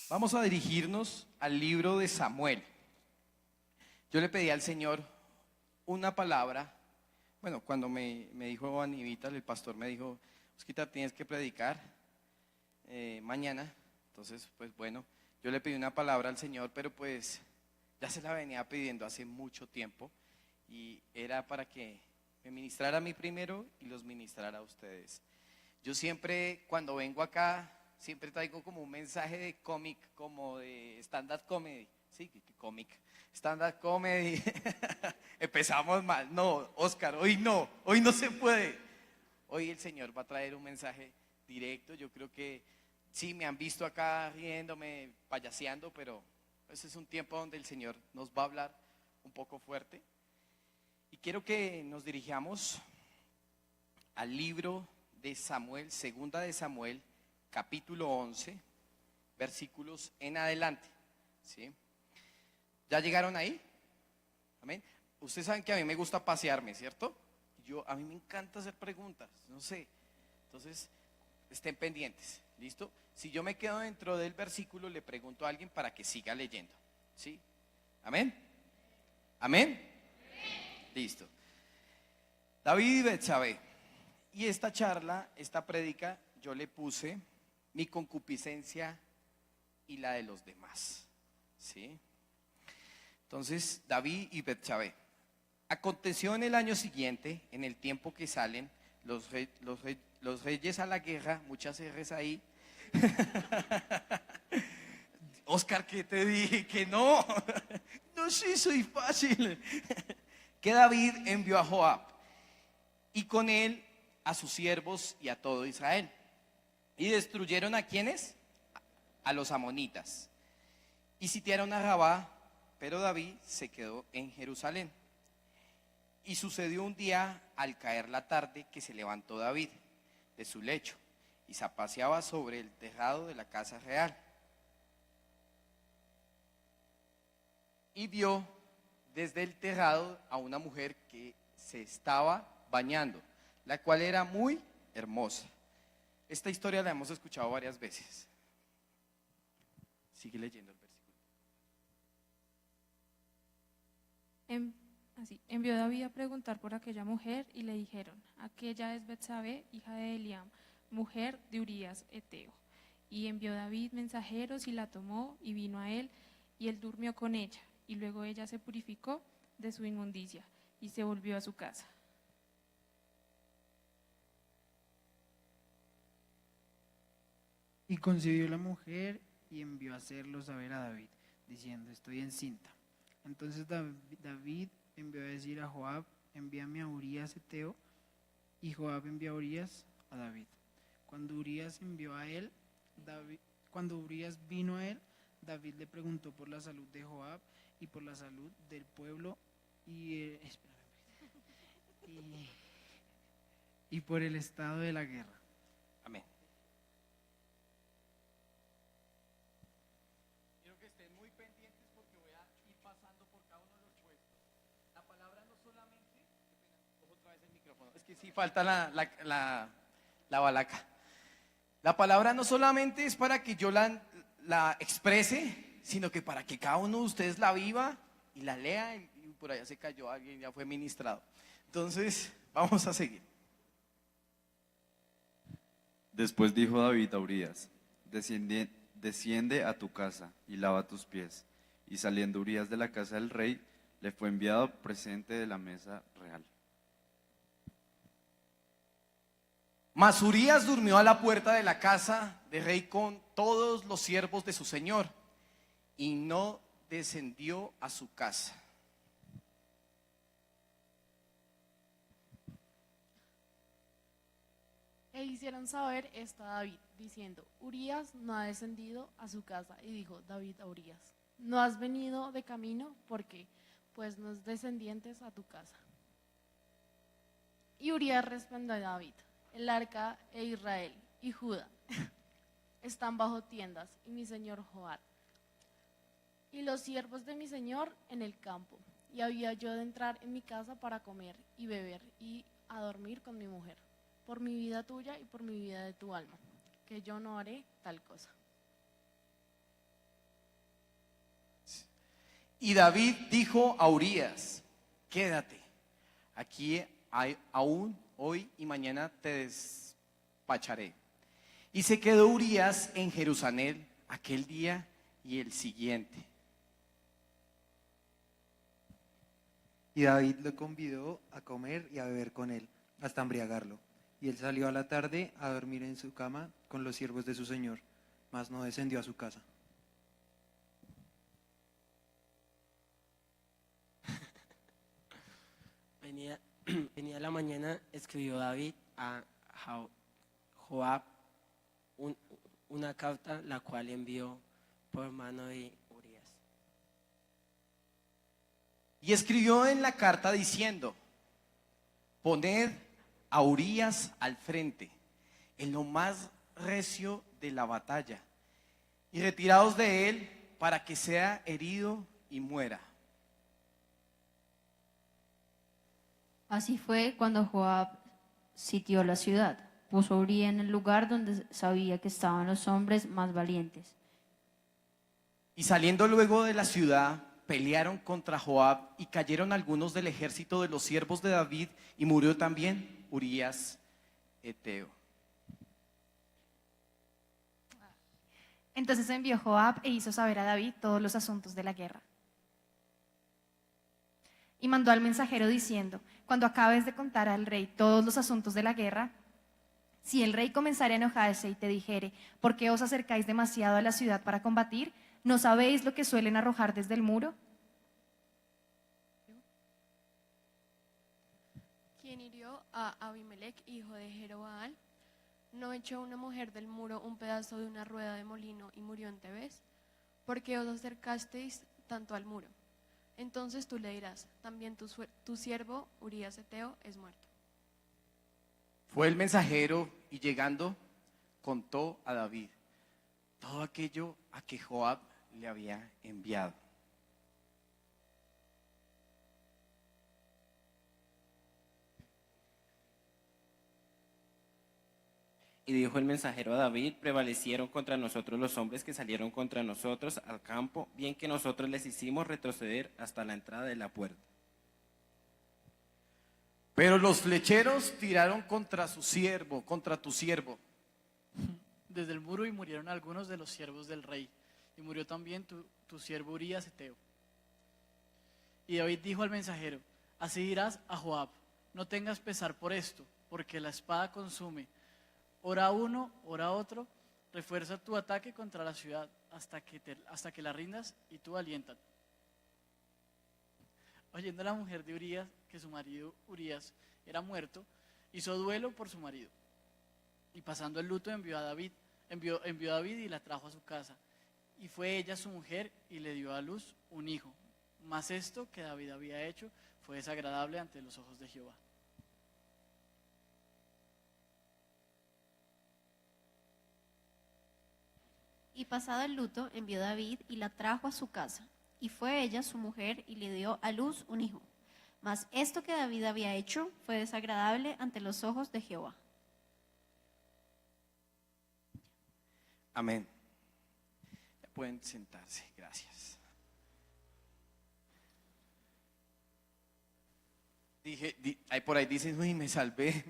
Vamos a dirigirnos al libro de Samuel. Yo le pedí al Señor una palabra. Bueno, cuando me dijo Anivita, el pastor me dijo, Osquita, tienes que predicar mañana. Entonces, pues bueno, yo le pedí una palabra al Señor, pero pues ya se la venía pidiendo hace mucho tiempo. Y era para que me ministrara a mí primero y los ministrara a ustedes. Yo siempre, cuando vengo acá, siempre traigo como un mensaje de cómic, como de stand-up comedy. Sí, cómic, stand-up comedy. Empezamos mal. No, Oscar, hoy no se puede. Hoy el Señor va a traer un mensaje directo. Yo creo que sí, me han visto acá riéndome, payaseando, pero ese es un tiempo donde el Señor nos va a hablar un poco fuerte. Y quiero que nos dirijamos al libro de Samuel, segunda de Samuel, capítulo 11, versículos en adelante. ¿Sí? ¿Ya llegaron ahí? Amén. Ustedes saben que a mí me gusta pasearme, ¿cierto? A mí me encanta hacer preguntas, no sé. Entonces, estén pendientes, ¿listo? Si yo me quedo dentro del versículo, le pregunto a alguien para que siga leyendo. ¿Sí? ¿Amén? ¿Amén? Listo. David y Betsabé. Y esta charla, esta prédica, yo le puse mi concupiscencia y la de los demás. ¿Sí? Entonces, David y Betsabé. Aconteció en el año siguiente, en el tiempo que salen los reyes a la guerra, muchas R's ahí. Oscar, ¿qué te dije? Que no. No, sí, soy fácil. Que David envió a Joab y con él a sus siervos y a todo Israel. Y destruyeron ¿a quiénes? A los amonitas. Y sitiaron a Rabá, pero David se quedó en Jerusalén. Y sucedió un día, al caer la tarde, que se levantó David de su lecho y se paseaba sobre el tejado de la casa real. Y vio desde el tejado a una mujer que se estaba bañando, la cual era muy hermosa. Esta historia la hemos escuchado varias veces. Sigue leyendo el versículo. Envió David a preguntar por aquella mujer y le dijeron: aquella es Betsabé, hija de Eliam, mujer de Urías Eteo. Y envió David mensajeros y la tomó y vino a él, y él durmió con ella. Y luego ella se purificó de su inmundicia y se volvió a su casa. Y concibió la mujer y envió a hacerlo saber a David, diciendo: estoy encinta. Entonces David envió a decir a Joab: envíame a Urías Eteo. Y Joab envió a Urías a David. Cuando Urías vino a él, David le preguntó por la salud de Joab y por la salud del pueblo y por el estado de la guerra. Amén. Quiero que estén muy pendientes porque voy a ir pasando por cada uno de los puestos. La palabra no solamente, cojo otra vez el micrófono, es que sí falta la balaca. La palabra no solamente es para que yo la exprese, sino que para que cada uno de ustedes la viva y la lea. Y por allá se cayó alguien, ya fue ministrado. Entonces, vamos a seguir. Después dijo David a Urías: desciende a tu casa y lava tus pies. Y saliendo Urías de la casa del rey, le fue enviado presente de la mesa real. Mas Urías durmió a la puerta de la casa del rey con todos los siervos de su señor, y no descendió a su casa. E hicieron saber esto a David, diciendo: Urías no ha descendido a su casa. Y dijo David a Urías: ¿no has venido de camino? ¿Por qué? Pues no es descendientes a tu casa. Y Urías respondió a David: el arca e Israel y Judá están bajo tiendas, y mi señor Joab y los siervos de mi señor en el campo. Y había yo de entrar en mi casa para comer y beber y a dormir con mi mujer, por mi vida tuya y por mi vida de tu alma, que yo no haré tal cosa. Y David dijo a Urías, quédate, aquí aún hoy y mañana te despacharé. Y se quedó Urías en Jerusalén aquel día y el siguiente. Y David lo convidó a comer y a beber con él, hasta embriagarlo. Y él salió a la tarde a dormir en su cama con los siervos de su señor, mas no descendió a su casa. Venía la mañana, escribió David a Joab una carta, la cual envió por mano de Urías. Y escribió en la carta diciendo, poned a Urías al frente, en lo más recio de la batalla, y retiraos de él para que sea herido y muera. Así fue cuando Joab sitió la ciudad. Puso a Uría en el lugar donde sabía que estaban los hombres más valientes. Y saliendo luego de la ciudad, pelearon contra Joab y cayeron algunos del ejército de los siervos de David y murió también Urías Eteo. Entonces envió Joab e hizo saber a David todos los asuntos de la guerra. Y mandó al mensajero diciendo, cuando acabes de contar al rey todos los asuntos de la guerra, si el rey comenzara a enojarse y te dijere, ¿por qué os acercáis demasiado a la ciudad para combatir? ¿No sabéis lo que suelen arrojar desde el muro? ¿Quién hirió a Abimelech, hijo de Jerobaal? ¿No echó una mujer del muro un pedazo de una rueda de molino y murió en Tebes? ¿Por qué os acercasteis tanto al muro? Entonces tú le dirás, también tu siervo Urías Eteo es muerto. Fue el mensajero y llegando contó a David todo aquello a que Joab le había enviado. Y dijo el mensajero a David, prevalecieron contra nosotros los hombres que salieron contra nosotros al campo, bien que nosotros les hicimos retroceder hasta la entrada de la puerta. Pero los flecheros tiraron contra tu siervo. Desde el muro y murieron algunos de los siervos del rey, y murió también tu siervo Urías Eteo. Y David dijo al mensajero, así dirás a Joab, no tengas pesar por esto, porque la espada consume. Ora uno, ora otro, refuerza tu ataque contra la ciudad hasta que la rindas y tú aliéntate. Oyendo la mujer de Urías que su marido Urías era muerto, hizo duelo por su marido. Y pasando el luto envió a David y la trajo a su casa. Y fue ella su mujer y le dio a luz un hijo. Mas esto que David había hecho fue desagradable ante los ojos de Jehová. Y pasado el luto, envió David y la trajo a su casa. Y fue ella su mujer y le dio a luz un hijo. Mas esto que David había hecho fue desagradable ante los ojos de Jehová. Amén. Ya pueden sentarse, gracias. Ahí por ahí dicen, uy, me salvé,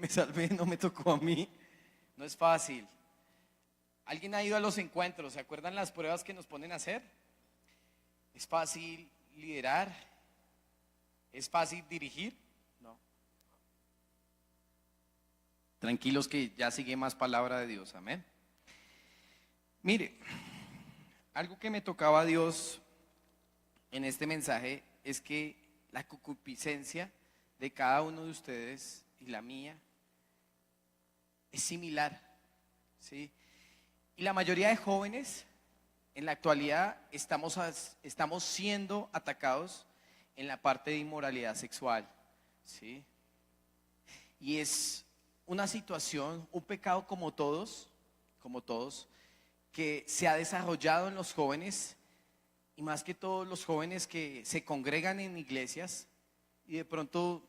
no me tocó a mí. No es fácil. ¿Alguien ha ido a los encuentros? ¿Se acuerdan las pruebas que nos ponen a hacer? ¿Es fácil liderar? ¿Es fácil dirigir? No. Tranquilos que ya sigue más palabra de Dios, amén. Mire, algo que me tocaba a Dios en este mensaje es que la concupiscencia de cada uno de ustedes y la mía es similar, ¿sí? Y la mayoría de jóvenes en la actualidad estamos siendo atacados en la parte de inmoralidad sexual, ¿sí? Y es una situación, un pecado como todos, que se ha desarrollado en los jóvenes y más que todos los jóvenes que se congregan en iglesias y de pronto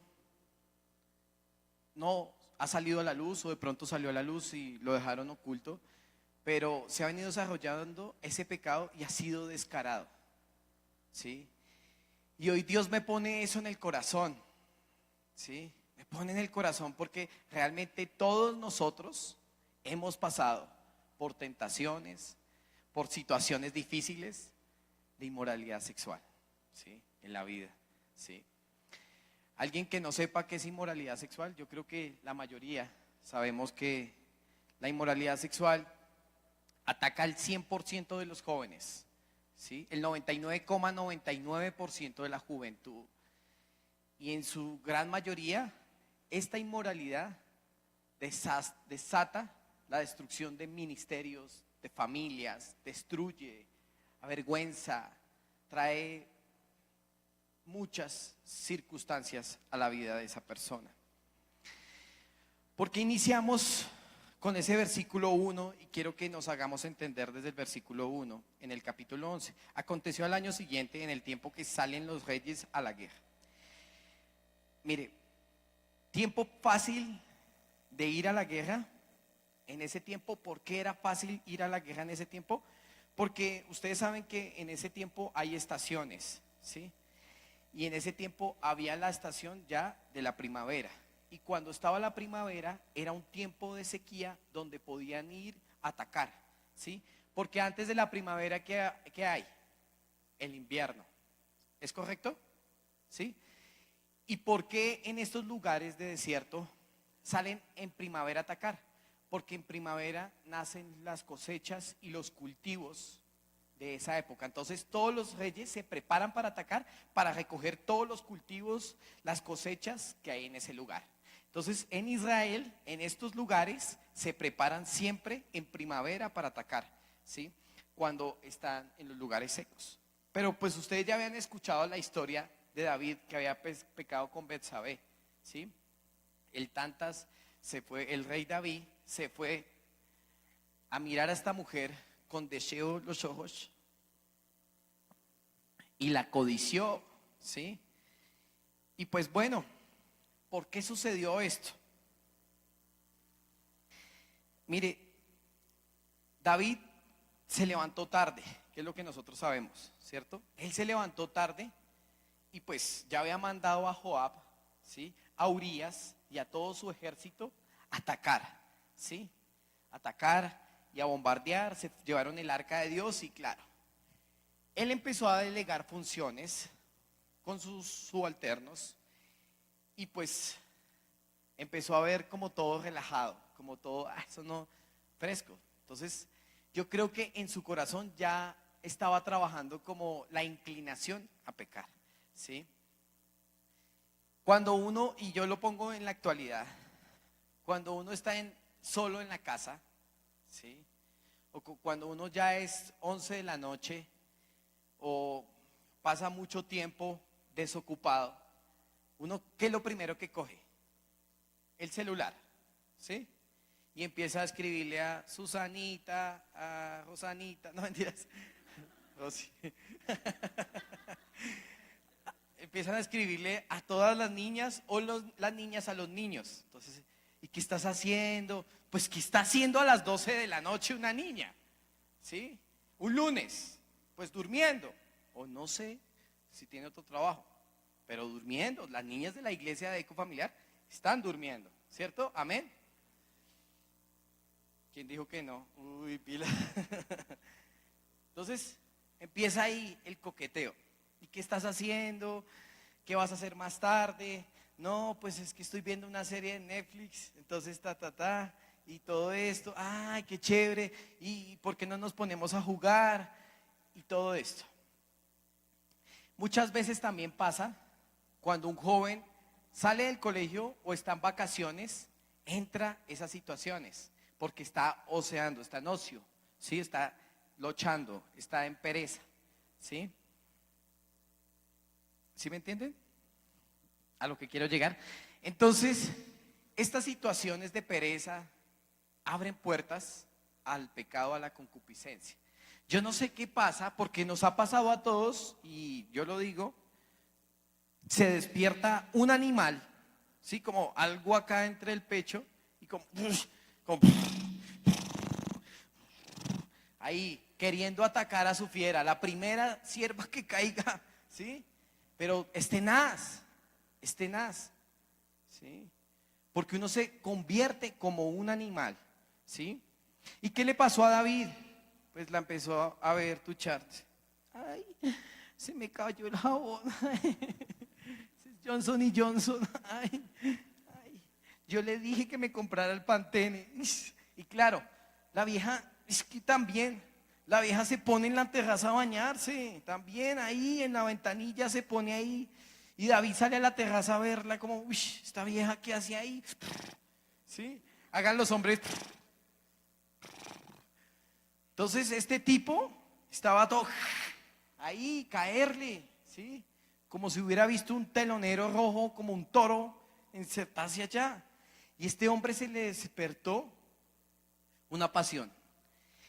no ha salido a la luz o de pronto salió a la luz y lo dejaron oculto. Pero se ha venido desarrollando ese pecado y ha sido descarado, ¿sí? Y hoy Dios me pone eso en el corazón, ¿sí? Me pone en el corazón porque realmente todos nosotros hemos pasado por tentaciones, por situaciones difíciles de inmoralidad sexual, ¿sí? En la vida, ¿sí? Alguien que no sepa qué es inmoralidad sexual, yo creo que la mayoría sabemos que la inmoralidad sexual ataca al 100% de los jóvenes, ¿sí? El 99,99% de la juventud. Y en su gran mayoría, esta inmoralidad desata la destrucción de ministerios, de familias, destruye, avergüenza, trae muchas circunstancias a la vida de esa persona. ¿Por qué iniciamos con ese versículo 1? Y quiero que nos hagamos entender desde el versículo 1 en el capítulo 11. Aconteció al año siguiente, en el tiempo que salen los reyes a la guerra. Mire, tiempo fácil de ir a la guerra. En ese tiempo, ¿por qué era fácil ir a la guerra en ese tiempo? Porque ustedes saben que en ese tiempo hay estaciones, ¿sí? Y en ese tiempo había la estación ya de la primavera. Y cuando estaba la primavera era un tiempo de sequía donde podían ir a atacar, ¿sí? Porque antes de la primavera, ¿qué hay? El invierno. ¿Es correcto? ¿Sí? ¿Y por qué en estos lugares de desierto salen en primavera a atacar? Porque en primavera nacen las cosechas y los cultivos de esa época. Entonces todos los reyes se preparan para atacar, para recoger todos los cultivos, las cosechas que hay en ese lugar. Entonces en Israel, en estos lugares, se preparan siempre en primavera para atacar, ¿sí? Cuando están en los lugares secos. Pero pues ustedes ya habían escuchado la historia de David, que había pecado con Betsabé, ¿sí? El rey David se fue a mirar a esta mujer con deseo los ojos y la codició, ¿sí? Y pues bueno, ¿por qué sucedió esto? Mire, David se levantó tarde, que es lo que nosotros sabemos, ¿cierto? Él se levantó tarde y pues ya había mandado a Joab, ¿sí? A Urías y a todo su ejército a atacar, ¿sí? Atacar y a bombardear. Se llevaron el arca de Dios y claro, él empezó a delegar funciones con sus subalternos y pues empezó a ver como todo relajado, como todo, eso no, fresco. Entonces yo creo que en su corazón ya estaba trabajando como la inclinación a pecar, ¿sí? Cuando uno, y yo lo pongo en la actualidad, cuando uno está solo en la casa, ¿sí? O cuando uno ya es 11 de la noche o pasa mucho tiempo desocupado, uno, ¿qué es lo primero que coge? El celular, ¿sí? Y empieza a escribirle a Susanita, a Rosanita, no mentiras, Rosy. Empiezan a escribirle a todas las niñas o las niñas a los niños. Entonces, ¿y qué estás haciendo? Pues, ¿qué está haciendo a las 12 de la noche una niña? ¿Sí? Un lunes, pues durmiendo. O no sé si tiene otro trabajo, pero durmiendo. Las niñas de la iglesia de Ecofamiliar están durmiendo, ¿cierto? Amén. ¿Quién dijo que no? Uy, pila. Entonces, empieza ahí el coqueteo. ¿Y qué estás haciendo? ¿Qué vas a hacer más tarde? No, pues es que estoy viendo una serie de Netflix, entonces y todo esto, ay, qué chévere, y ¿por qué no nos ponemos a jugar? Y todo esto. Muchas veces también pasa cuando un joven sale del colegio o está en vacaciones, entra esas situaciones, porque está oceando, está en ocio, ¿sí? Está lochando, está en pereza, ¿sí? ¿Sí me entienden? A lo que quiero llegar. Entonces, estas situaciones de pereza abren puertas al pecado, a la concupiscencia. Yo no sé qué pasa, porque nos ha pasado a todos, y yo lo digo, se despierta un animal, ¿sí? Como algo acá entre el pecho, y como ahí, queriendo atacar a su fiera, la primera sierva que caiga, ¿sí? pero es tenaz, ¿sí? Porque uno se convierte como un animal, ¿sí? ¿Y qué le pasó a David? Pues la empezó a ver tucharse. Ay, se me cayó el jabón. Johnson y Johnson. Ay, ay. Yo le dije que me comprara el Pantene. Y claro, la vieja, es que también, la vieja se pone en la terraza a bañarse. También ahí en la ventanilla se pone ahí. Y David sale a la terraza a verla como, uy, esta vieja, ¿qué hace ahí? ¿Sí? Hagan los hombres. Entonces este tipo estaba todo ahí, caerle, ¿sí? Como si hubiera visto un telonero rojo, como un toro, insertarse allá. Y este hombre se le despertó una pasión.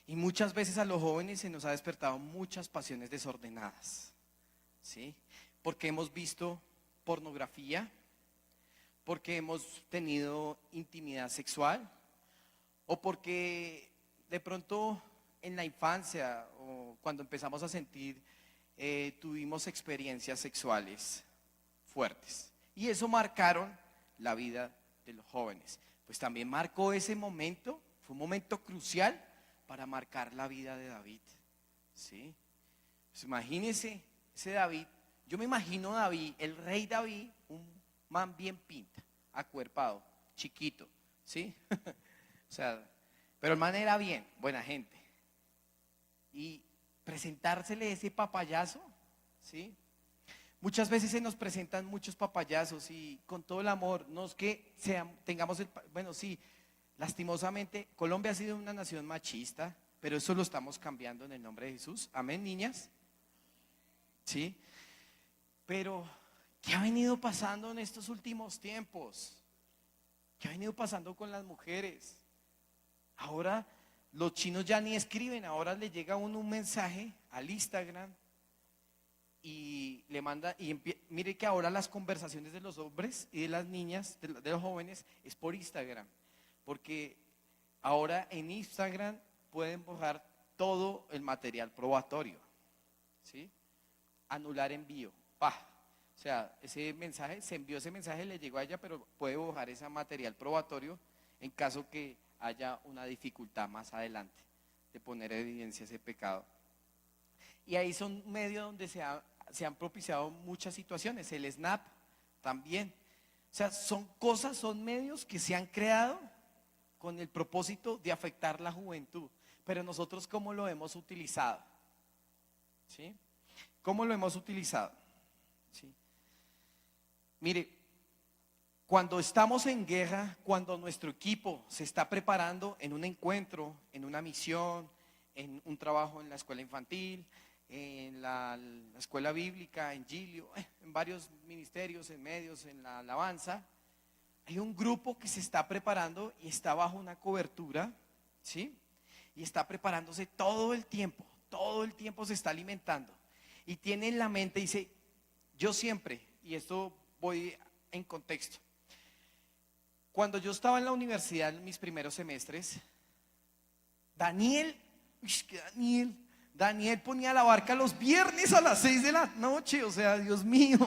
Y muchas veces a los jóvenes se nos ha despertado muchas pasiones desordenadas, ¿sí? Porque hemos visto pornografía, porque hemos tenido intimidad sexual, o porque de pronto en la infancia o cuando empezamos a sentir, tuvimos experiencias sexuales fuertes. Y eso marcaron la vida de los jóvenes. Pues también marcó ese momento, fue un momento crucial para marcar la vida de David, ¿sí? Pues imagínense, ese David, yo me imagino David, el rey David, un man bien pinta, acuerpado, chiquito, ¿sí? O sea, pero el man era bien, buena gente. Y presentársele ese papayazo, ¿sí? Muchas veces se nos presentan muchos papayazos y con todo el amor, no es que tengamos bueno, sí, lastimosamente Colombia ha sido una nación machista, pero eso lo estamos cambiando en el nombre de Jesús. Amén, niñas. ¿Sí? Pero, ¿qué ha venido pasando en estos últimos tiempos? ¿Qué ha venido pasando con las mujeres? Ahora los chinos ya ni escriben, ahora le llega a uno un mensaje al Instagram y le manda, mire que ahora las conversaciones de los hombres y de las niñas, de los jóvenes, es por Instagram, porque ahora en Instagram pueden borrar todo el material probatorio, ¿sí? Anular envío, o sea, ese mensaje, se envió ese mensaje, le llegó a ella, pero puede borrar ese material probatorio en caso que haya una dificultad más adelante de poner en evidencia ese pecado. Y ahí son medios donde se han propiciado muchas situaciones, el Snap también. O sea, son medios que se han creado con el propósito de afectar la juventud. Pero nosotros, ¿cómo lo hemos utilizado? ¿Sí? ¿Cómo lo hemos utilizado? ¿Sí? Mire, cuando estamos en guerra, cuando nuestro equipo se está preparando en un encuentro, en una misión, en un trabajo en la escuela infantil, en la escuela bíblica, en Gilio, en varios ministerios, en medios, en la alabanza, hay un grupo que se está preparando y está bajo una cobertura, ¿sí? Y está preparándose todo el tiempo se está alimentando. Y tiene en la mente, dice, yo siempre, y esto voy en contexto, cuando yo estaba en la universidad en mis primeros semestres, Daniel ponía la barca los viernes a las 6 de la noche, o sea, Dios mío,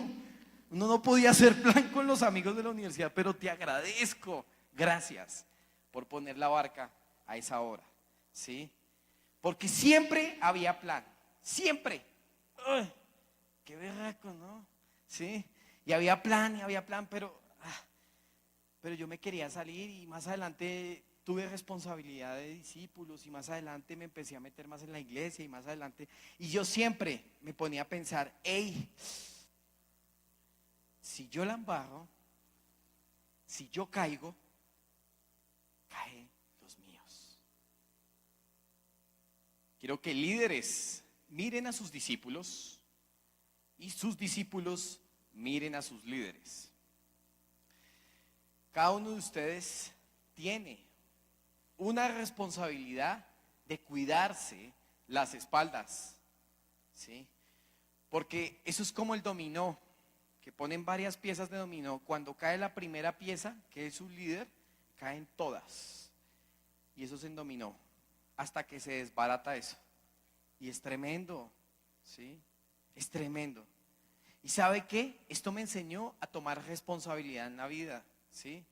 uno no podía hacer plan con los amigos de la universidad, pero te agradezco, gracias por poner la barca a esa hora, ¿sí? Porque siempre había plan, siempre. ¡Ay, qué berraco, ¿no? ¿Sí? Y había plan, pero yo me quería salir y más adelante tuve responsabilidad de discípulos y más adelante me empecé a meter más en la iglesia y más adelante, y yo siempre me ponía a pensar, hey, si yo la embarro, si yo caigo, caen los míos. Quiero que líderes miren a sus discípulos y sus discípulos miren a sus líderes. Cada uno de ustedes tiene una responsabilidad de cuidarse las espaldas, ¿sí? Porque eso es como el dominó, que ponen varias piezas de dominó. Cuando cae la primera pieza, que es su líder, caen todas. Y eso es en dominó, hasta que se desbarata eso. Y es tremendo, ¿sí? Es tremendo. ¿Y sabe qué? Esto me enseñó a tomar responsabilidad en la vida, ¿sí?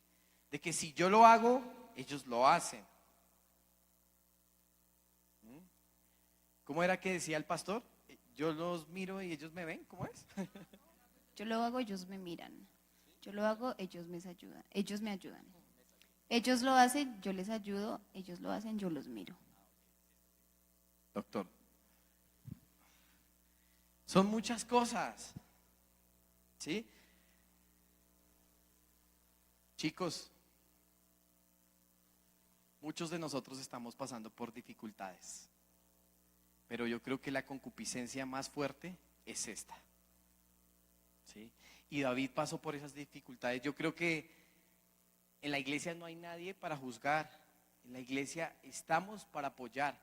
De que si yo lo hago, ellos lo hacen. ¿Cómo era que decía el pastor? Yo los miro y ellos me ven, ¿cómo es? Yo lo hago, ellos me miran. Yo lo hago, ellos me ayudan. Ellos me ayudan. Ellos lo hacen, yo les ayudo. Ellos lo hacen, yo los miro. Doctor. Son muchas cosas, ¿sí? Chicos, muchos de nosotros estamos pasando por dificultades, pero yo creo que la concupiscencia más fuerte es esta, ¿sí? Y David pasó por esas dificultades. Yo creo que en la iglesia no hay nadie para juzgar, en la iglesia estamos para apoyar.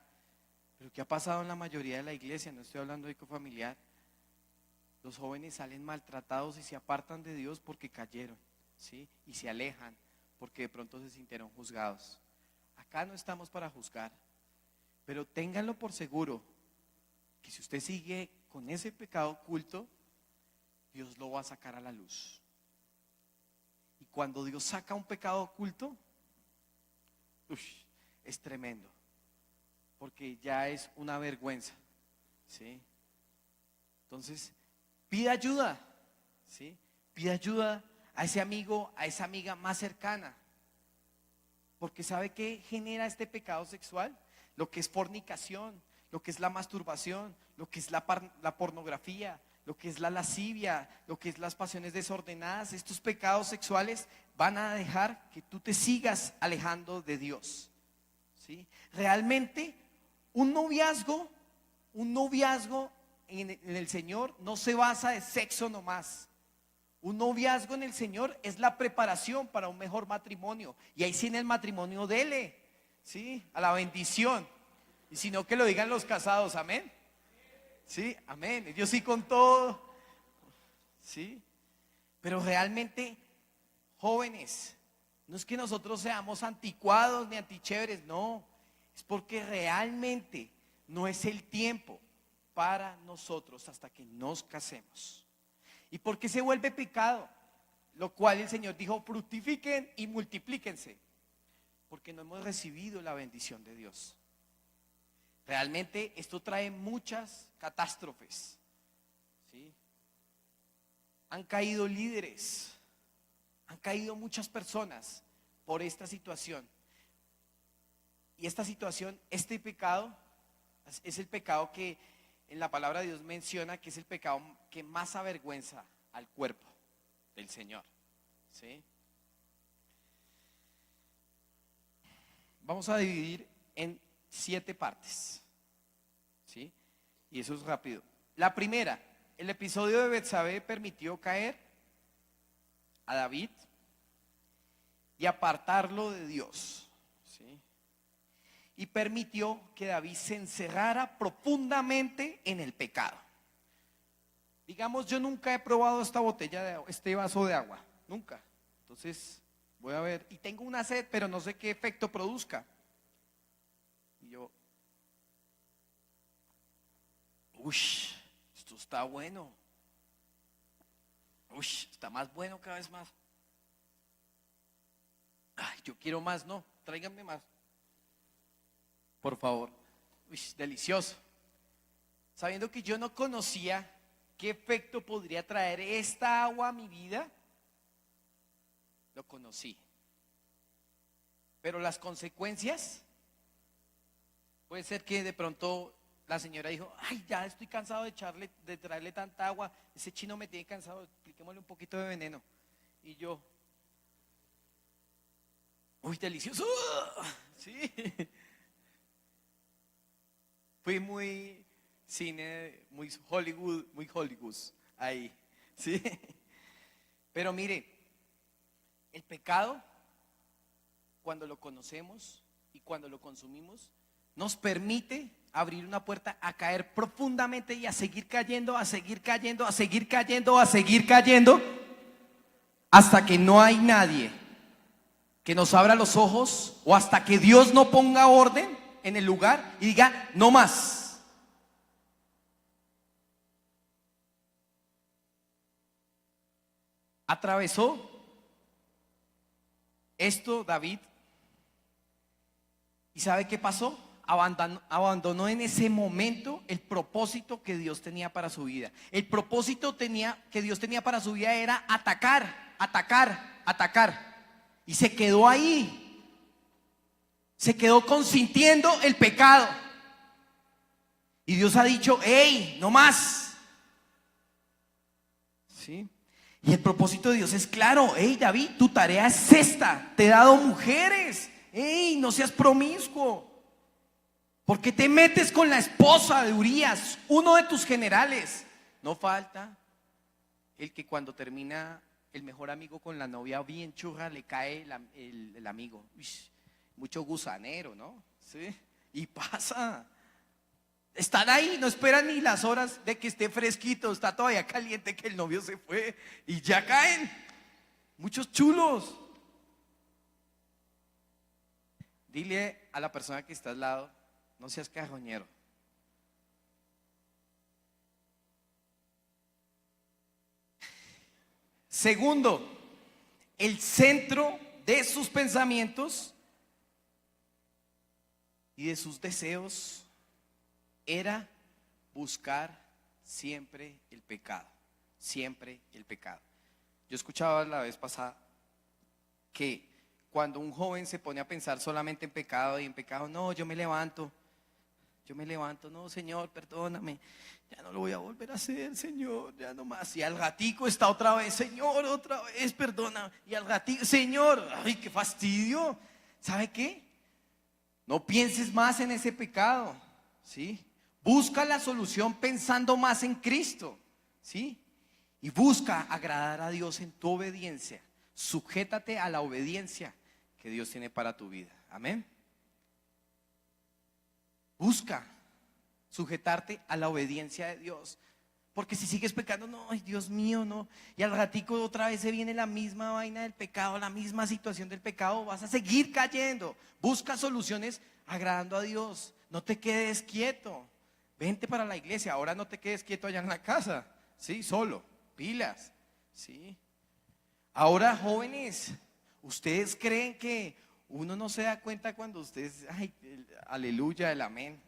Pero ¿qué ha pasado en la mayoría de la iglesia? No estoy hablando de ecofamiliar. Los jóvenes salen maltratados y se apartan de Dios porque cayeron, ¿sí? Y se alejan porque de pronto se sintieron juzgados. Acá no estamos para juzgar, pero ténganlo por seguro que si usted sigue con ese pecado oculto, Dios lo va a sacar a la luz. Y cuando Dios saca un pecado oculto, es tremendo, porque ya es una vergüenza, ¿sí? Entonces, pida ayuda, ¿sí? Pida ayuda a ese amigo, a esa amiga más cercana, porque ¿sabe qué genera este pecado sexual? Lo que es fornicación, lo que es la masturbación, lo que es la pornografía, lo que es la lascivia, lo que es las pasiones desordenadas. Estos pecados sexuales van a dejar que tú te sigas alejando de Dios, ¿sí? Realmente un noviazgo en el Señor no se basa de sexo nomás. Un noviazgo en el Señor es la preparación para un mejor matrimonio. Y ahí sí, en el matrimonio dele, ¿sí? A la bendición. Y si no, que lo digan los casados, amén. Sí, amén. Yo sí con todo, ¿sí? Pero realmente, jóvenes, no es que nosotros seamos anticuados ni antichéveres, no. Es porque realmente no es el tiempo para nosotros hasta que nos casemos. ¿Y por qué se vuelve pecado? Lo cual el Señor dijo: fructifiquen y multiplíquense. Porque no hemos recibido la bendición de Dios. Realmente esto trae muchas catástrofes, ¿sí? Han caído líderes, han caído muchas personas por esta situación. Y esta situación, este pecado, es el pecado que en la palabra de Dios menciona que es el pecado que más avergüenza al cuerpo del Señor, ¿sí? Vamos a dividir en 7 partes, ¿sí? Y eso es rápido. La primera, el episodio de Betsabé permitió caer a David y apartarlo de Dios, ¿sí? Y permitió que David se encerrara profundamente en el pecado. Digamos, yo nunca he probado esta botella de agua, este vaso de agua, nunca. Entonces voy a ver, y tengo una sed, pero no sé qué efecto produzca. Y yo, esto está bueno. Está más bueno cada vez más. Ay, yo quiero más, no, tráiganme más, por favor. Delicioso. Sabiendo que yo no conocía qué efecto podría traer esta agua a mi vida, lo conocí. Pero las consecuencias, puede ser que de pronto la señora dijo: ay, ya estoy cansado de traerle tanta agua, ese chino me tiene cansado, apliquémosle un poquito de veneno. Y yo, delicioso, sí. Fui muy cine, muy Hollywood ahí, ¿sí? Pero mire, el pecado, cuando lo conocemos y cuando lo consumimos, nos permite abrir una puerta a caer profundamente y a seguir cayendo, a seguir cayendo, a seguir cayendo, a seguir cayendo, hasta que no hay nadie que nos abra los ojos, o hasta que Dios no ponga orden en el lugar y diga: no más. atravesó esto David. ¿Y sabe qué pasó? Abandonó en ese momento el propósito que Dios tenía para su vida. El propósito que Dios tenía para su vida era atacar, atacar, atacar. Y se quedó ahí. Se quedó consintiendo el pecado. Y Dios ha dicho, hey, no más. ¿Sí? Y el propósito de Dios es claro. Hey, David, tu tarea es esta. Te he dado mujeres. Hey, no seas promiscuo. ¿Por qué te metes con la esposa de Urías, uno de tus generales? No falta el que cuando termina el mejor amigo con la novia bien churra, le cae el amigo. Uish, mucho gusanero, ¿no? Sí. Y pasa. Están ahí, no esperan ni las horas de que esté fresquito, está todavía caliente que el novio se fue y ya caen. Muchos chulos. Dile a la persona que está al lado, no seas carroñero. Segundo, el centro de sus pensamientos y de sus deseos era buscar siempre el pecado, siempre el pecado. Yo escuchaba la vez pasada que cuando un joven se pone a pensar solamente en pecado y en pecado, no, yo me levanto, no, Señor, perdóname, ya no lo voy a volver a hacer, Señor, ya no más. Y al ratico está otra vez, Señor, otra vez, perdona. Y al ratico, Señor, ay, qué fastidio. ¿Sabe qué? No pienses más en ese pecado, ¿sí? Busca la solución pensando más en Cristo, ¿sí? Y busca agradar a Dios en tu obediencia. Sujétate a la obediencia que Dios tiene para tu vida. Amén. Busca sujetarte a la obediencia de Dios. Porque si sigues pecando, no, ay, Dios mío, no. Y al ratico otra vez se viene la misma vaina del pecado, la misma situación del pecado, vas a seguir cayendo. Busca soluciones agradando a Dios. No te quedes quieto. Vente para la iglesia. Ahora no te quedes quieto allá en la casa. Sí, solo. Pilas. Sí. Ahora, jóvenes, ¿ustedes creen que uno no se da cuenta cuando ustedes, ay, aleluya, el amén?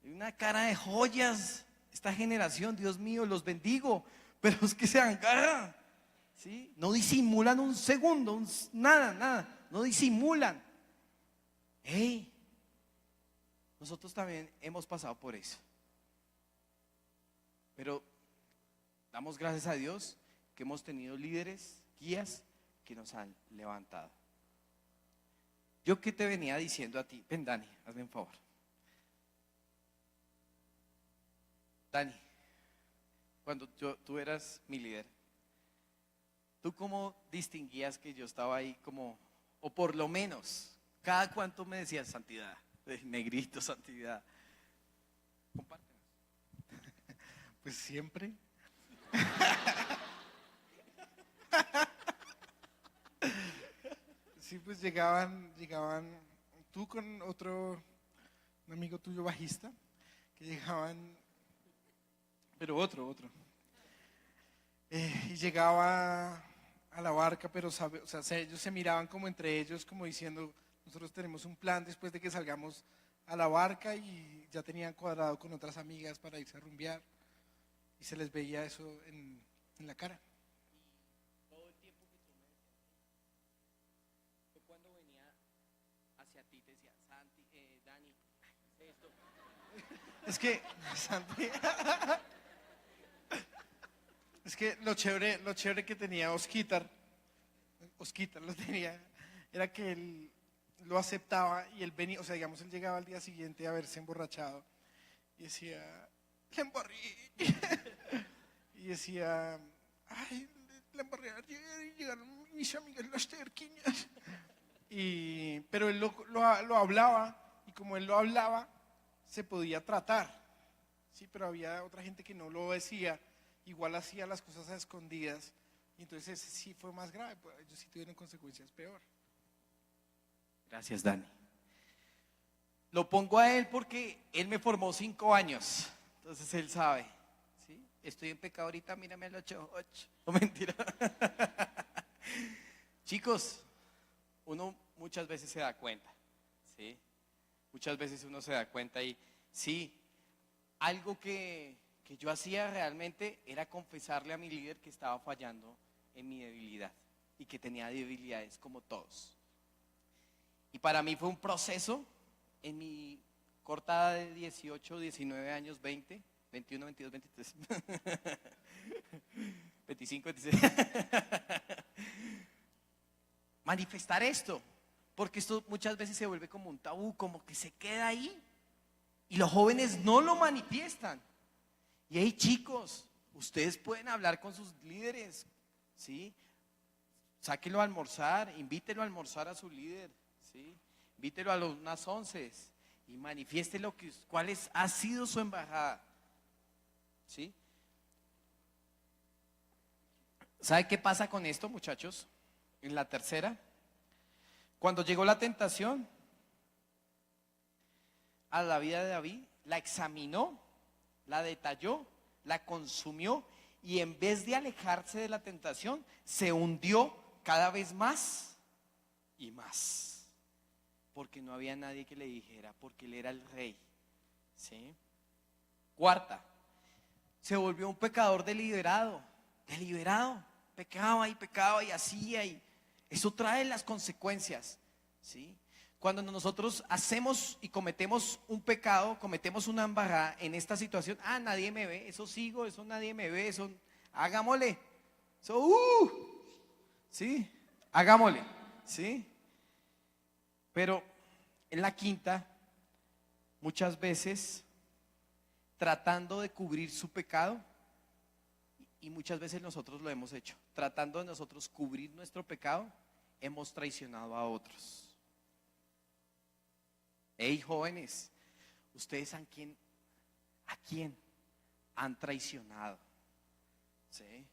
Una cara de joyas, esta generación, Dios mío, los bendigo, pero es que se agarran, ¿sí? No disimulan un segundo, nada, no disimulan. Hey, nosotros también hemos pasado por eso, pero damos gracias a Dios que hemos tenido líderes, guías que nos han levantado. Yo que te venía diciendo a ti, ven Dani, hazme un favor. Dani, cuando tú eras mi líder, ¿tú cómo distinguías que yo estaba ahí como, o por lo menos, cada cuánto me decías santidad, negrito, santidad? Compártenos. Pues siempre. Sí, pues llegaban tú con un amigo tuyo bajista, que llegaban, pero otro. Y llegaba a la barca, pero ellos se miraban como entre ellos, como diciendo, nosotros tenemos un plan después de que salgamos a la barca, y ya tenían cuadrado con otras amigas para irse a rumbear, y se les veía eso en la cara. Todo el tiempo que tú me decías, yo cuando venía hacia ti te decía, Santi, Dani, esto. Es que, Santi, es que lo chévere que tenía Osquitar lo tenía, era que él lo aceptaba y él venía, o sea, digamos, él llegaba al día siguiente a haberse emborrachado y decía, le emborrí. Y decía, ay, le emborré ayer y llegaron mis amigas las terquiñas. Pero él lo hablaba, y como él lo hablaba, se podía tratar. Sí, pero había otra gente que no lo decía, igual hacía las cosas a escondidas, y entonces ese sí fue más grave, pues ellos sí tuvieron consecuencias peor. Gracias, Dani. Lo pongo a él porque él me formó 5 años, entonces él sabe, ¿sí? estoy en pecado ahorita, mírame el 8:8. No, mentira. Chicos, uno muchas veces se da cuenta, ¿sí? Muchas veces uno se da cuenta y sí, algo que yo hacía realmente era confesarle a mi líder que estaba fallando en mi debilidad y que tenía debilidades como todos. Y para mí fue un proceso en mi cortada de 18, 19 años, 20, 21, 22, 23, 25, 26. Manifestar esto, porque esto muchas veces se vuelve como un tabú, como que se queda ahí y los jóvenes no lo manifiestan. Y hey, chicos, ustedes pueden hablar con sus líderes, ¿sí? Sáquenlo a almorzar, invítelo a almorzar a su líder, ¿sí? Invítelo a unas 11 y manifieste cuál ha sido su embajada, ¿sí? ¿Sabe qué pasa con esto, muchachos? En la tercera, cuando llegó la tentación a la vida de David, la examinó, la detalló, la consumió y en vez de alejarse de la tentación, se hundió cada vez más y más, porque no había nadie que le dijera, porque él era el rey, ¿sí? Cuarta, se volvió un pecador deliberado, pecaba y hacía, y eso trae las consecuencias, ¿sí? Cuando nosotros hacemos y cometemos un pecado, cometemos una embarrada en esta situación, nadie me ve, eso sigo, eso nadie me ve, eso hagámosle, eso sí, hagámosle, ¿sí? Pero en la quinta, muchas veces tratando de cubrir su pecado, y muchas veces nosotros lo hemos hecho, tratando de nosotros cubrir nuestro pecado, hemos traicionado a otros. Hey, jóvenes, ¿ustedes a quién han traicionado? ¿Sí?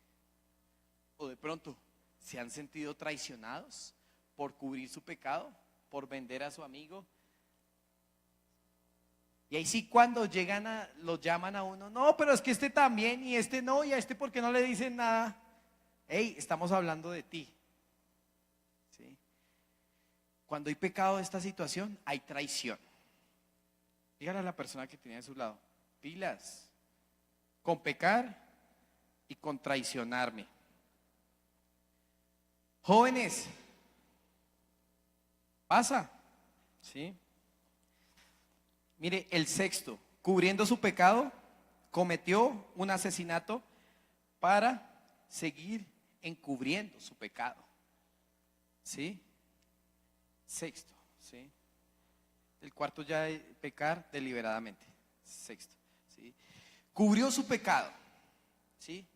O de pronto, ¿se han sentido traicionados por cubrir su pecado, por vender a su amigo? Y ahí sí, cuando lo llaman a uno, no, pero es que este también, y este no, y a este ¿por qué no le dicen nada? Hey, estamos hablando de ti. ¿Sí? Cuando hay pecado de esta situación, hay traición. Dígale a la persona que tiene a su lado, pilas, con pecar y con traicionarme. Jóvenes, pasa, ¿sí? Mire, el sexto, cubriendo su pecado, cometió un asesinato para seguir encubriendo su pecado. ¿Sí? Sexto, ¿sí? El cuarto ya es pecar deliberadamente. Sexto, ¿sí? Cubrió su pecado, ¿sí?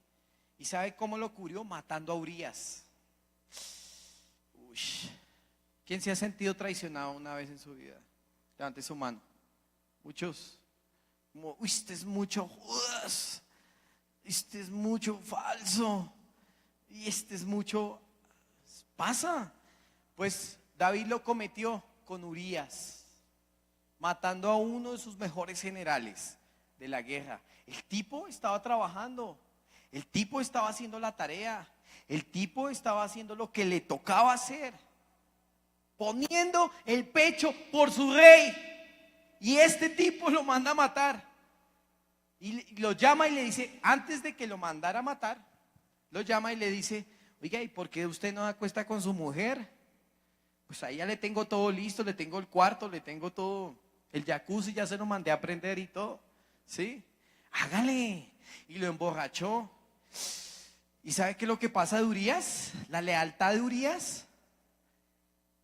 ¿Y sabe cómo lo cubrió? Matando a Urías. Uy. ¿Quién se ha sentido traicionado una vez en su vida? Levante su mano. Muchos. Como, uy, este es mucho Judas, este es mucho falso, y este es mucho. Pasa. Pues David lo cometió con Urías, matando a uno de sus mejores generales de la guerra. El tipo estaba trabajando, el tipo estaba haciendo la tarea, el tipo estaba haciendo lo que le tocaba hacer, poniendo el pecho por su rey. Y este tipo lo manda a matar. Y lo llama y le dice, antes de que lo mandara a matar, lo llama y le dice, oiga, ¿y por qué usted no acuesta con su mujer? Pues ahí ya le tengo todo listo, le tengo el cuarto, le tengo todo, el jacuzzi ya se lo mandé a prender y todo, ¿sí? Hágale. Y lo emborrachó. ¿Y sabe qué es lo que pasa de Urías? La lealtad de Urías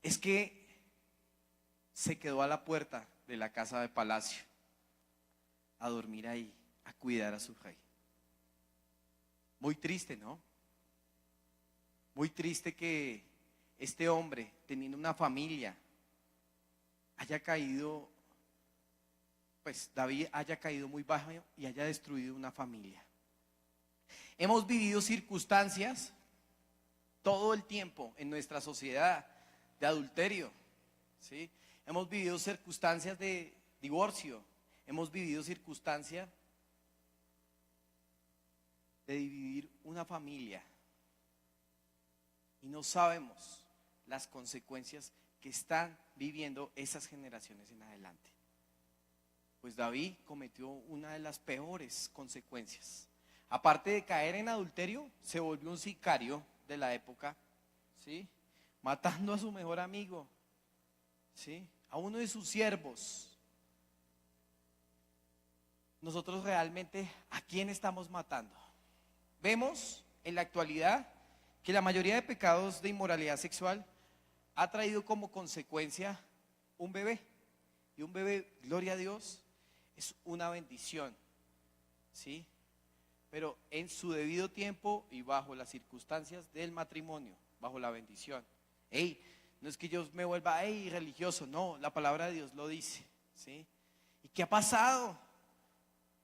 es que se quedó a la puerta de la casa de palacio a dormir ahí, a cuidar a su rey. Muy triste, ¿no? Muy triste que este hombre, teniendo una familia, haya caído, pues David haya caído muy bajo y haya destruido una familia. Hemos vivido circunstancias todo el tiempo en nuestra sociedad de adulterio, ¿sí? Hemos vivido circunstancias de divorcio, hemos vivido circunstancias de dividir una familia y no sabemos las consecuencias que están viviendo esas generaciones en adelante. Pues David cometió una de las peores consecuencias. Aparte de caer en adulterio, se volvió un sicario de la época, ¿sí? Matando a su mejor amigo, ¿sí? A uno de sus siervos. Nosotros realmente, ¿a quién estamos matando? Vemos en la actualidad que la mayoría de pecados de inmoralidad sexual ha traído como consecuencia un bebé. Y un bebé, gloria a Dios, es una bendición, ¿sí? Pero en su debido tiempo y bajo las circunstancias del matrimonio, bajo la bendición. Ey, no es que yo me vuelva religioso, no, la palabra de Dios lo dice, ¿sí? ¿Y qué ha pasado?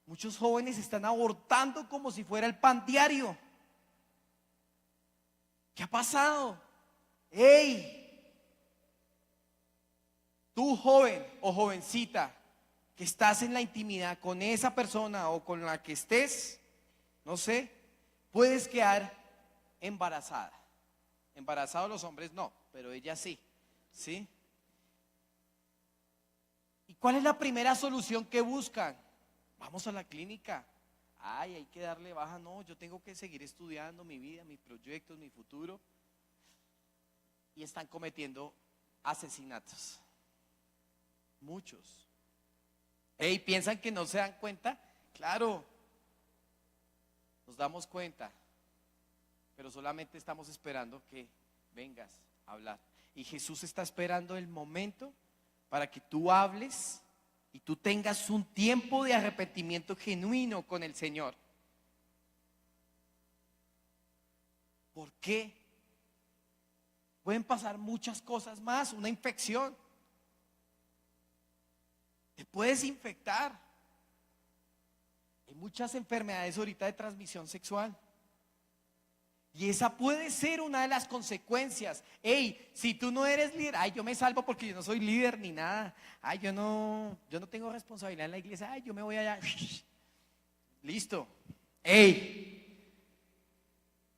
Muchos jóvenes están abortando como si fuera el pan diario. ¿Qué ha pasado? ¡Ey! Tú, joven o jovencita, que estás en la intimidad con esa persona o con la que estés, no sé, puedes quedar embarazada. Embarazados los hombres no, pero ella sí, ¿sí? ¿Y cuál es la primera solución que buscan? Vamos a la clínica. Ay, hay que darle baja. No, yo tengo que seguir estudiando mi vida, mis proyectos, mi futuro. Y están cometiendo asesinatos. Muchos. Ey, ¿piensan que no se dan cuenta? Claro, nos damos cuenta, pero solamente estamos esperando que vengas a hablar. Y Jesús está esperando el momento para que tú hables y tú tengas un tiempo de arrepentimiento genuino con el Señor. ¿Por qué? Pueden pasar muchas cosas más, una infección. Te puedes infectar. Hay muchas enfermedades ahorita de transmisión sexual. Y esa puede ser una de las consecuencias. Ey, si tú no eres líder, ay, yo me salvo porque yo no soy líder ni nada. Ay, yo no tengo responsabilidad en la iglesia. Ay, yo me voy allá. Listo. Ey,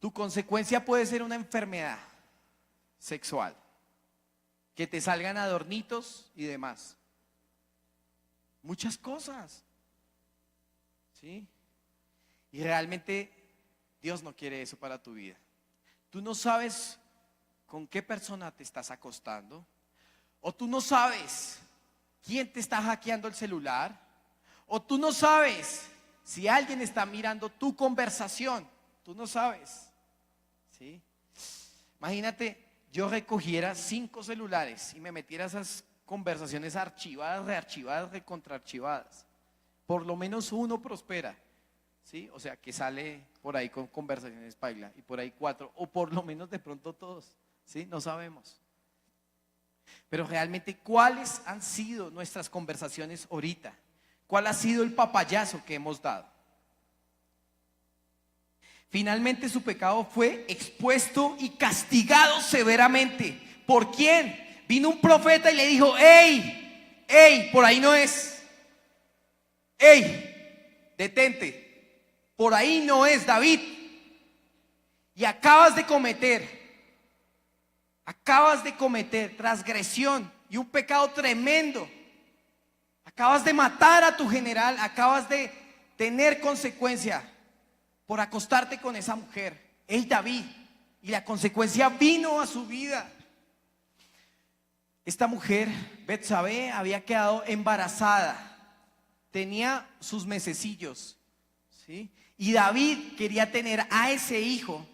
tu consecuencia puede ser una enfermedad sexual. Que te salgan adornitos y demás. Muchas cosas. ¿Sí? Y realmente Dios no quiere eso para tu vida. Tú no sabes con qué persona te estás acostando, o tú no sabes quién te está hackeando el celular, o tú no sabes si alguien está mirando tu conversación. Tú no sabes. ¿Sí? Imagínate, yo recogiera 5 celulares y me metiera esas conversaciones archivadas, rearchivadas, recontraarchivadas. Por lo menos uno prospera, ¿sí? O sea, que sale por ahí con conversaciones paila y por ahí 4, o por lo menos de pronto todos, ¿sí? No sabemos. Pero realmente, ¿cuáles han sido nuestras conversaciones ahorita? ¿Cuál ha sido el papayazo que hemos dado? Finalmente su pecado fue expuesto y castigado severamente. ¿Por quién? Vino un profeta y le dijo: ¡Ey! Por ahí no es. ¡Ey! Detente. Por ahí no es, David. Y acabas de cometer transgresión y un pecado tremendo. Acabas de matar a tu general, acabas de tener consecuencia por acostarte con esa mujer. ¡Ey, David! Y la consecuencia vino a su vida. Esta mujer, Betsabé, había quedado embarazada. Tenía sus mesecillos, ¿sí? Y David quería tener a ese hijo.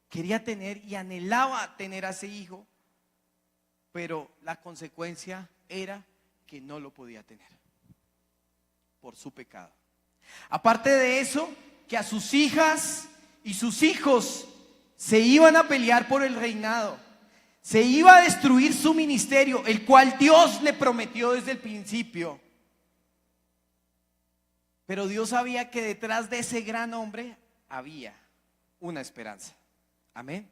Quería tener y anhelaba tener a ese hijo. Pero la consecuencia era que no lo podía tener por su pecado. Aparte de eso, que a sus hijas y sus hijos se iban a pelear por el reinado. Se iba a destruir su ministerio, el cual Dios le prometió desde el principio. Pero Dios sabía que detrás de ese gran hombre había una esperanza. Amén.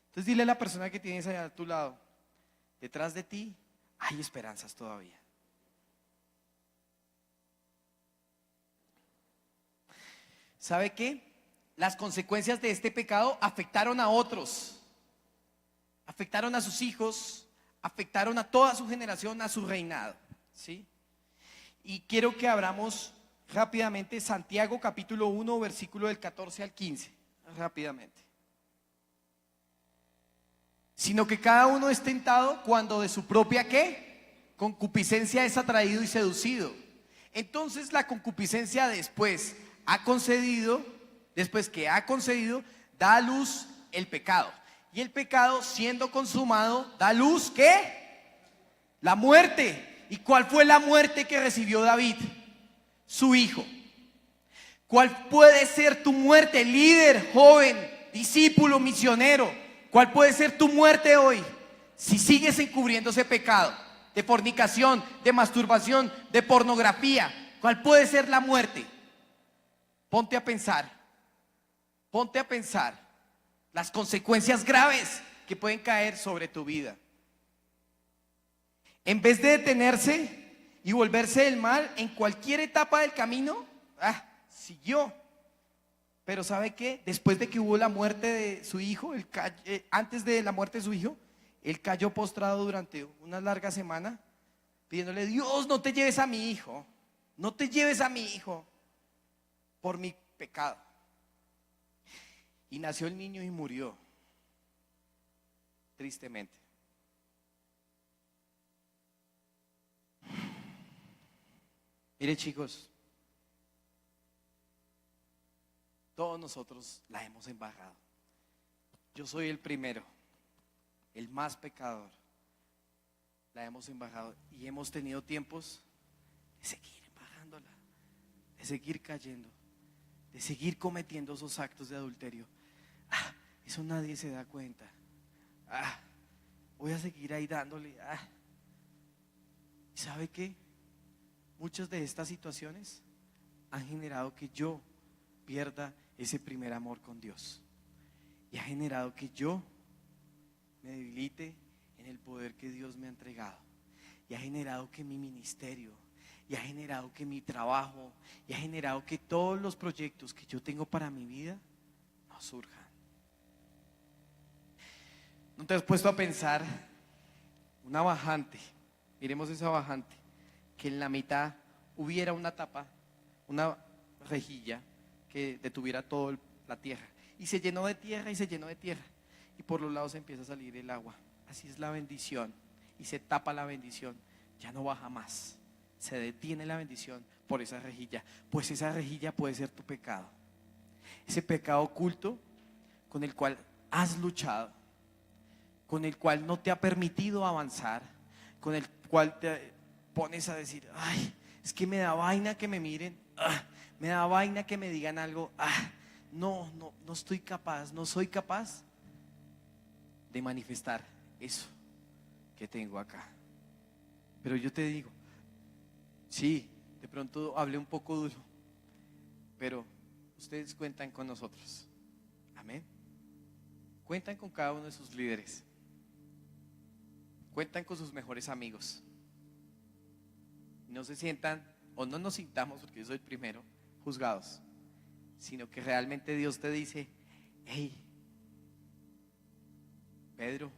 Entonces dile a la persona que tienes allá a tu lado: detrás de ti hay esperanzas todavía. ¿Sabe qué? las consecuencias de este pecado afectaron a otros, afectaron a sus hijos, afectaron a toda su generación, a su reinado, ¿sí? Y quiero que abramos rápidamente Santiago capítulo 1, versículo del 14 al 15, rápidamente. Sino que cada uno es tentado cuando de su propia ¿qué? Concupiscencia es atraído y seducido. Entonces la concupiscencia después que ha concedido, da a luz el pecado. Y el pecado, siendo consumado, da a luz ¿qué? La muerte. ¿Y cuál fue la muerte que recibió David? Su hijo. ¿Cuál puede ser tu muerte, líder, joven, discípulo, misionero? ¿Cuál puede ser tu muerte hoy si sigues encubriendo ese pecado de fornicación, de masturbación, de pornografía? ¿Cuál puede ser la muerte? Ponte a pensar las consecuencias graves que pueden caer sobre tu vida. En vez de detenerse y volverse del mal en cualquier etapa del camino, siguió. Pero ¿sabe qué? Después de que hubo la muerte de su hijo, antes de la muerte de su hijo, él cayó postrado durante una larga semana, pidiéndole: Dios, no te lleves a mi hijo, no te lleves a mi hijo por mi pecado. Y nació el niño y murió, tristemente. Mire, chicos, todos nosotros la hemos embarrado. Yo soy el primero, el más pecador. La hemos embarrado y hemos tenido tiempos de seguir embarrándola, de seguir cayendo, de seguir cometiendo esos actos de adulterio. Eso nadie se da cuenta. Voy a seguir ahí dándole. ¿Y sabe qué? Muchas de estas situaciones han generado que yo pierda ese primer amor con Dios. Y ha generado que yo me debilite en el poder que Dios me ha entregado. Y ha generado que mi ministerio, y ha generado que mi trabajo, y ha generado que todos los proyectos que yo tengo para mi vida no surjan. ¿No te has puesto a pensar una bajante? Miremos esa bajante, que en la mitad hubiera una tapa, una rejilla que detuviera toda la tierra, y se llenó de tierra y se llenó de tierra, y por los lados empieza a salir el agua. Así es la bendición, y se tapa la bendición, ya no baja más, se detiene la bendición por esa rejilla. Pues esa rejilla puede ser tu pecado, ese pecado oculto con el cual has luchado, con el cual no te ha permitido avanzar, con el cual te pones a decir: ay, es que me da vaina que me miren, me da vaina que me digan algo, no estoy capaz, no soy capaz de manifestar eso que tengo acá. Pero yo te digo, sí, de pronto hablé un poco duro, pero ustedes cuentan con nosotros, amén. Cuentan con cada uno de sus líderes, cuentan con sus mejores amigos. No se sientan, o no nos sintamos, porque yo soy el primero, juzgados, sino que realmente Dios te dice: hey, Pedro,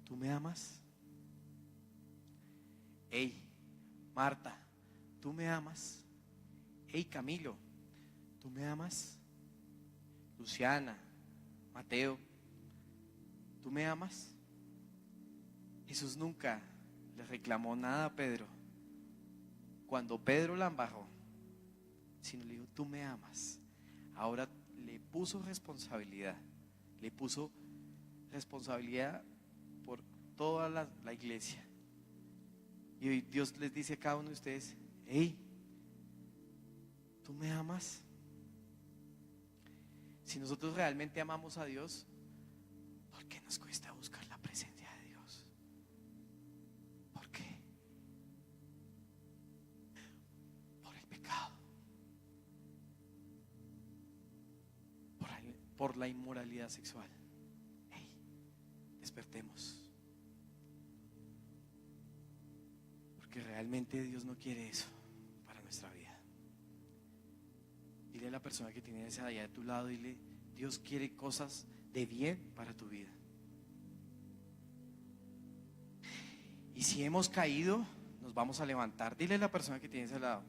¿tú me amas? Hey, Marta, ¿tú me amas? Hey, Camilo, ¿tú me amas? Luciana, Mateo, ¿tú me amas? Jesús nunca le reclamó nada a Pedro cuando Pedro la embarró, sino le dijo: tú me amas. Ahora le puso responsabilidad por toda la iglesia. Y hoy Dios les dice a cada uno de ustedes: hey, ¿tú me amas? Si nosotros realmente amamos a Dios, ¿por qué nos cuesta buscar la presencia de Dios? ¿Por qué? Por el pecado, por la inmoralidad sexual. Hey, despertemos, porque realmente Dios no quiere eso para nuestra vida. Dile a la persona que tienes allá de tu lado, dile, Dios quiere cosas de bien para tu vida. Y si hemos caído, nos vamos a levantar. Dile a la persona que tienes al lado.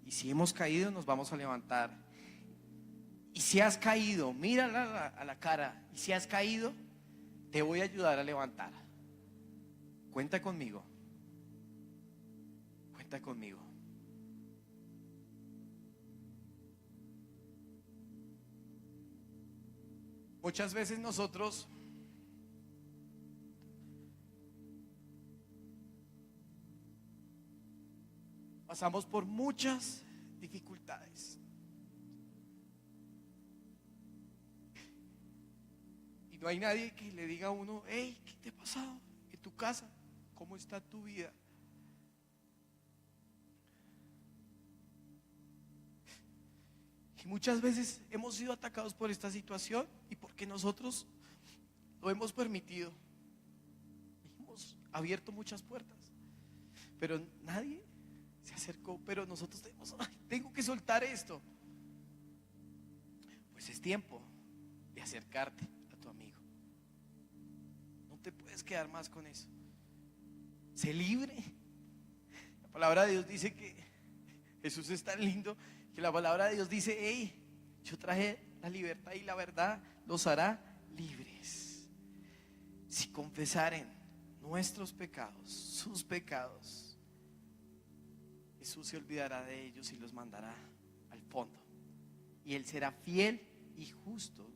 Y si hemos caído, nos vamos a levantar. Y si has caído, mírala a la cara. Y si has caído, te voy a ayudar a levantar. Cuenta conmigo. Cuenta conmigo. Muchas veces nosotros pasamos por muchas dificultades. Y no hay nadie que le diga a uno, hey, ¿qué te ha pasado en tu casa? ¿Cómo está tu vida? Y muchas veces hemos sido atacados por esta situación y porque nosotros lo hemos permitido. Hemos abierto muchas puertas, pero nadie se acercó. Pero nosotros tengo que soltar esto. Pues es tiempo de acercarte a tu amigo. No te puedes quedar más con eso. Sé libre. La palabra de Dios dice que Jesús es tan lindo que la palabra de Dios dice, hey, yo traje la libertad y la verdad los hará libres. Si confesaren nuestros pecados, sus pecados, Jesús se olvidará de ellos y los mandará al fondo. Y Él será fiel y justo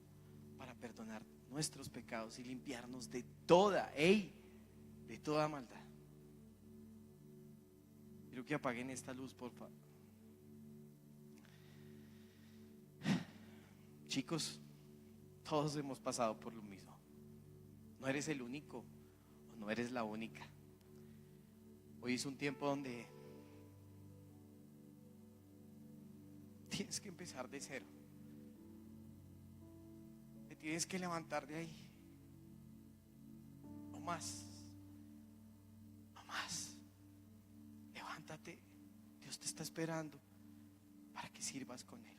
para perdonar nuestros pecados y limpiarnos de toda maldad. Quiero que apaguen esta luz, por favor. Chicos, todos hemos pasado por lo mismo. No eres el único o no eres la única. Hoy es un tiempo donde tienes que empezar de cero. Te tienes que levantar de ahí. No más. No más. Levántate. Dios te está esperando para que sirvas con Él.